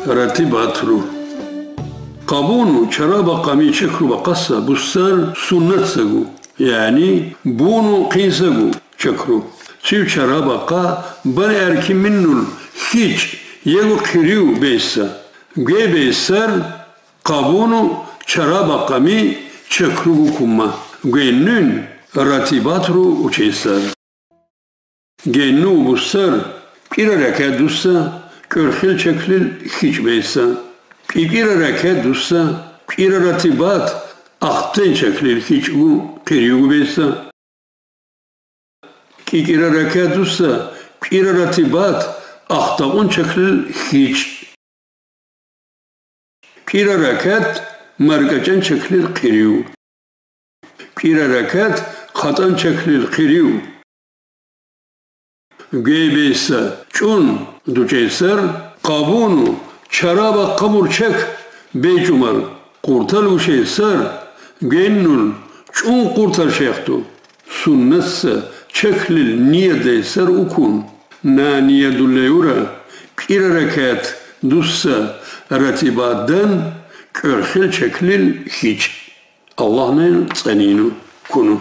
ratibatru. Qabunu çaraba qami çekru baqassa busar sunnet sagu. Yani bunu qinsagu çekru. Çiv çaraba qa bal erki minnul hiç yegu qiriu beysa. Ge beysar qabunu çaraba qami çekru kumma. Gennün ratibatru uçeysar. Gennu busar bir rekadusa körhil çeklil hiç beysa. Bir rekadusa bir ratibat ahtın çeklil hiç bu qiriu beysa. Bir rekadusa bir ratibat ahtın çeklil hiç. Bir rekat margacan çeklil qiriu. Bir rekat qatan çeklil qiriu. Gebeysa çun duçeysar qabunu çaraba qabur çek becumal kurtal uşeysar gennul çun kurtal şeyhtu sunnetse çeklil niyedeysar ukun na niyeduleyura bir rekat dussa ratibadan körhil çeklil hiç Allah'ın tsaninu kunu.